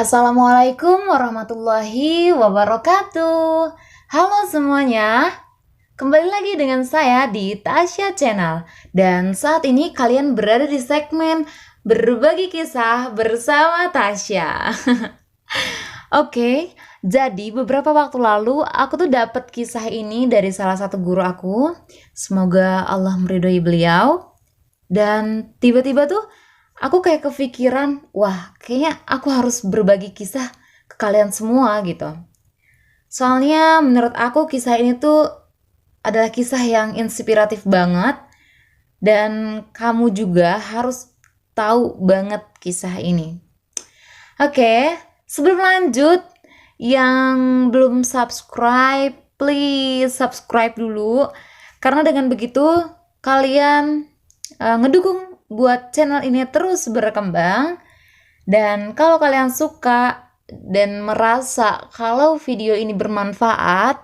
Assalamualaikum warahmatullahi wabarakatuh. Halo semuanya, kembali lagi dengan saya di Tasya Channel. Dan saat ini kalian berada di segmen Berbagi Kisah bersama Tasya. Oke, jadi beberapa waktu lalu aku tuh dapat kisah ini dari salah satu guru aku. Semoga Allah meridhoi beliau. Dan tiba-tiba tuh aku kayak kepikiran, wah kayaknya aku harus berbagi kisah ke kalian semua gitu. Soalnya menurut aku kisah ini tuh adalah kisah yang inspiratif banget dan kamu juga harus tahu banget kisah ini. Oke, sebelum lanjut, yang belum subscribe, please subscribe dulu. Karena dengan begitu kalian ngedukung buat channel ini terus berkembang. Dan kalau kalian suka dan merasa kalau video ini bermanfaat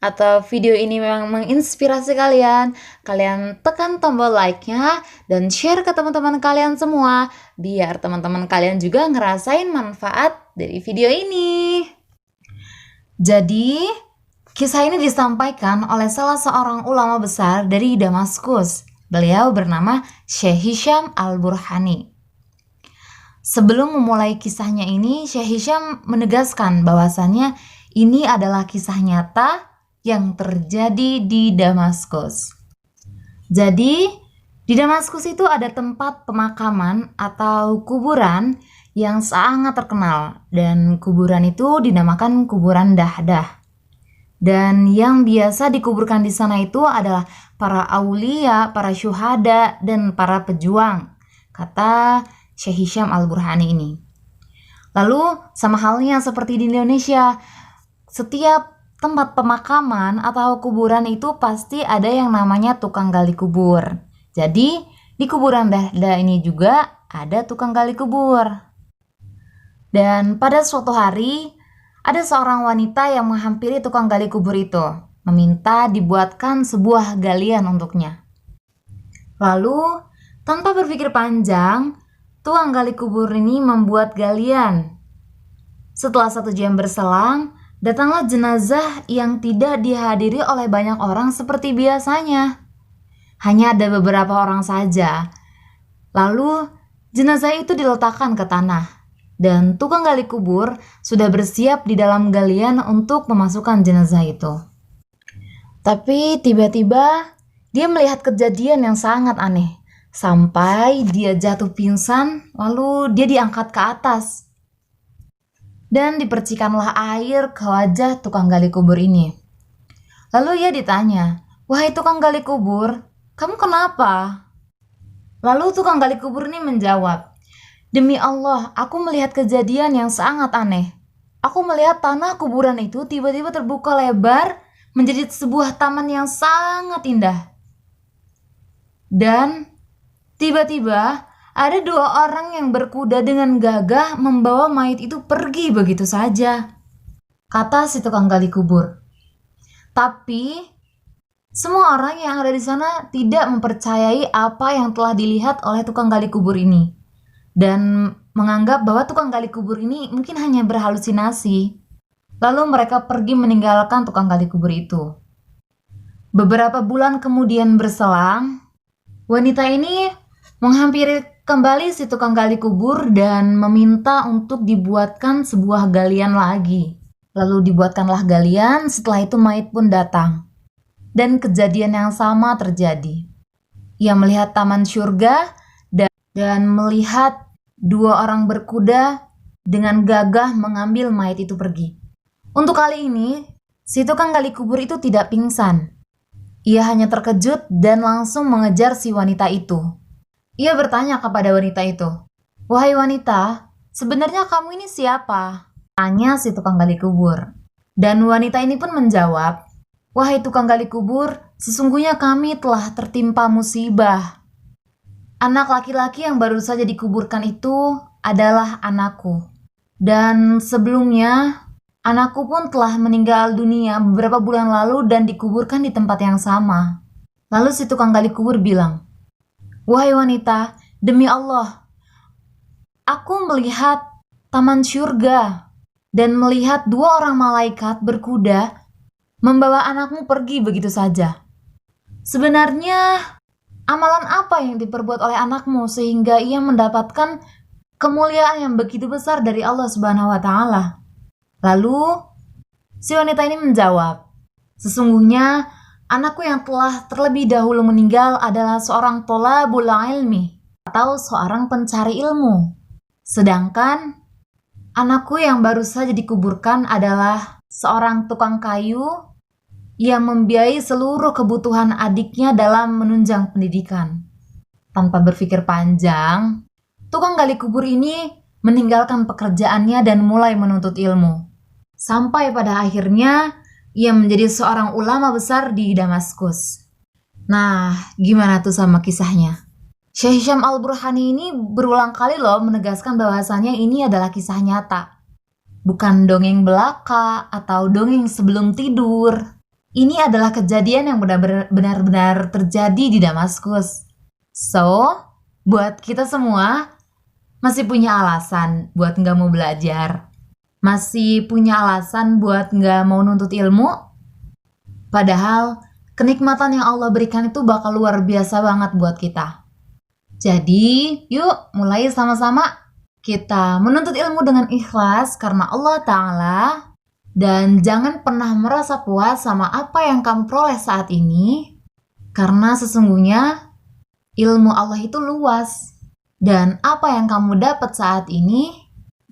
atau video ini memang menginspirasi kalian, kalian tekan tombol like-nya dan share ke teman-teman kalian semua biar teman-teman kalian juga ngerasain manfaat dari video ini. Jadi, kisah ini disampaikan oleh salah seorang ulama besar dari Damaskus. Beliau bernama Syekh Hisham Al-Burhani. Sebelum memulai kisahnya ini, Syekh Hisham menegaskan bahwasannya ini adalah kisah nyata yang terjadi di Damaskus. Jadi, di Damaskus itu ada tempat pemakaman atau kuburan yang sangat terkenal, dan kuburan itu dinamakan kuburan Dahdah. Dan yang biasa dikuburkan di sana itu adalah para aulia, para syuhada, dan para pejuang, kata Syekh Hisham Al-Burhani ini. Lalu sama halnya seperti di Indonesia, setiap tempat pemakaman atau kuburan itu pasti ada yang namanya tukang gali kubur. Jadi di kuburan Dahdah ini juga ada tukang gali kubur. Dan pada suatu hari ada seorang wanita yang menghampiri tukang gali kubur itu, meminta dibuatkan sebuah galian untuknya. Lalu tanpa berpikir panjang, tukang gali kubur ini membuat galian. Setelah 1 jam berselang, datanglah jenazah yang tidak dihadiri oleh banyak orang seperti biasanya. Hanya ada beberapa orang saja. Lalu jenazah itu diletakkan ke tanah. Dan tukang gali kubur sudah bersiap di dalam galian untuk memasukkan jenazah itu. Tapi tiba-tiba dia melihat kejadian yang sangat aneh. Sampai dia jatuh pingsan, lalu dia diangkat ke atas. Dan dipercikanlah air ke wajah tukang gali kubur ini. Lalu ia ditanya, "Wahai tukang gali kubur, kamu kenapa?" Lalu tukang gali kubur ini menjawab, "Demi Allah, aku melihat kejadian yang sangat aneh. Aku melihat tanah kuburan itu tiba-tiba terbuka lebar menjadi sebuah taman yang sangat indah. Dan tiba-tiba ada 2 orang yang berkuda dengan gagah membawa mayat itu pergi begitu saja," kata si tukang gali kubur. Tapi semua orang yang ada di sana tidak mempercayai apa yang telah dilihat oleh tukang gali kubur ini dan menganggap bahwa tukang gali kubur ini mungkin hanya berhalusinasi. Lalu mereka pergi meninggalkan tukang gali kubur itu. Beberapa bulan kemudian berselang, wanita ini menghampiri kembali si tukang gali kubur dan meminta untuk dibuatkan sebuah galian lagi. Lalu dibuatkanlah galian, setelah itu mayat pun datang. Dan kejadian yang sama terjadi. Ia melihat taman surga dan melihat 2 orang berkuda dengan gagah mengambil mayat itu pergi. Untuk kali ini, si tukang gali kubur itu tidak pingsan. Ia hanya terkejut dan langsung mengejar si wanita itu. Ia bertanya kepada wanita itu, "Wahai wanita, sebenarnya kamu ini siapa?" Tanya si tukang gali kubur. Dan wanita ini pun menjawab, "Wahai tukang gali kubur, sesungguhnya kami telah tertimpa musibah. Anak laki-laki yang baru saja dikuburkan itu adalah anakku. Dan sebelumnya, anakku pun telah meninggal dunia beberapa bulan lalu dan dikuburkan di tempat yang sama." Lalu si tukang gali kubur bilang, "Wahai wanita, demi Allah, aku melihat taman syurga dan melihat dua orang malaikat berkuda membawa anakmu pergi begitu saja. Sebenarnya, amalan apa yang diperbuat oleh anakmu sehingga ia mendapatkan kemuliaan yang begitu besar dari Allah Subhanahu wa Ta'ala? Lalu, si wanita ini menjawab, sesungguhnya anakku yang telah terlebih dahulu meninggal adalah seorang tolabul ilmi atau seorang pencari ilmu. Sedangkan anakku yang baru saja dikuburkan adalah seorang tukang kayu yang membiayai seluruh kebutuhan adiknya dalam menunjang pendidikan. Tanpa berpikir panjang, tukang gali kubur ini meninggalkan pekerjaannya dan mulai menuntut ilmu. Sampai pada akhirnya, ia menjadi seorang ulama besar di Damaskus. Nah, gimana tuh sama kisahnya? Syekh Hisham Al-Burhani ini berulang kali loh menegaskan bahwasannya ini adalah kisah nyata. Bukan dongeng belaka atau dongeng sebelum tidur. Ini adalah kejadian yang benar-benar terjadi di Damaskus. So, buat kita semua masih punya alasan buat nggak mau belajar. Masih punya alasan buat nggak mau nuntut ilmu. Padahal kenikmatan yang Allah berikan itu bakal luar biasa banget buat kita. Jadi, yuk mulai sama-sama kita menuntut ilmu dengan ikhlas karena Allah Ta'ala. Dan jangan pernah merasa puas sama apa yang kamu peroleh saat ini. Karena sesungguhnya ilmu Allah itu luas. Dan apa yang kamu dapat saat ini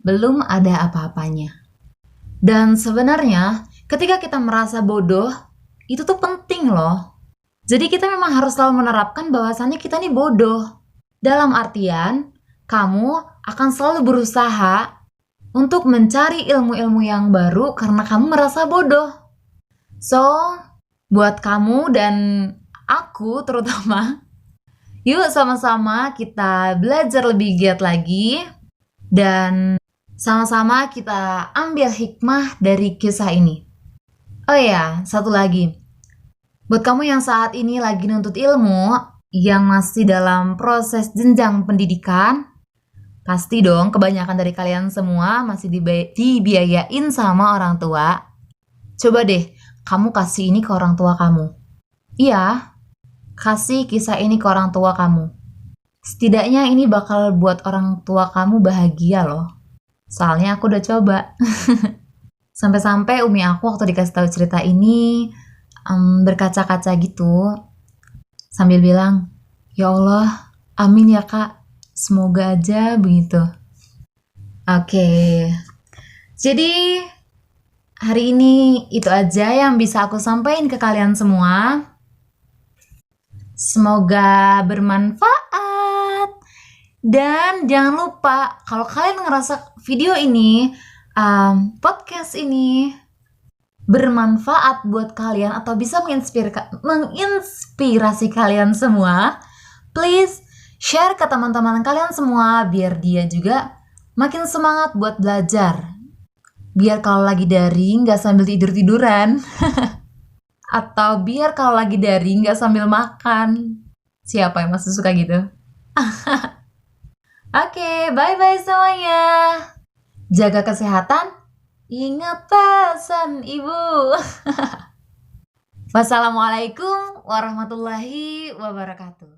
belum ada apa-apanya. Dan sebenarnya ketika kita merasa bodoh, itu tuh penting loh. Jadi kita memang harus selalu menerapkan bahwasannya kita nih bodoh. Dalam artian, kamu akan selalu berusaha untuk mencari ilmu-ilmu yang baru karena kamu merasa bodoh. So, buat kamu dan aku terutama, yuk sama-sama kita belajar lebih giat lagi dan sama-sama kita ambil hikmah dari kisah ini. Oh ya, satu lagi. Buat kamu yang saat ini lagi nuntut ilmu, yang masih dalam proses jenjang pendidikan, pasti dong kebanyakan dari kalian semua masih dibiayain sama orang tua. Coba deh, kamu kasih ini ke orang tua kamu. Iya, kasih kisah ini ke orang tua kamu. Setidaknya ini bakal buat orang tua kamu bahagia loh. Soalnya aku udah coba. Sampai-sampai umi aku waktu dikasih tahu cerita ini berkaca-kaca gitu. Sambil bilang, ya Allah, amin ya kak. Semoga aja begitu. Oke. Jadi hari ini itu aja yang bisa aku sampaikan ke kalian semua. Semoga bermanfaat. Dan jangan lupa kalau kalian ngerasa video ini, podcast ini bermanfaat buat kalian atau bisa menginspirasi kalian semua, please share ke teman-teman kalian semua biar dia juga makin semangat buat belajar. Biar kalau lagi daring gak sambil tidur-tiduran. Atau biar kalau lagi daring gak sambil makan. Siapa yang masih suka gitu? Oke, bye-bye semuanya. Jaga kesehatan. Ingat pesan ibu. Wassalamualaikum warahmatullahi wabarakatuh.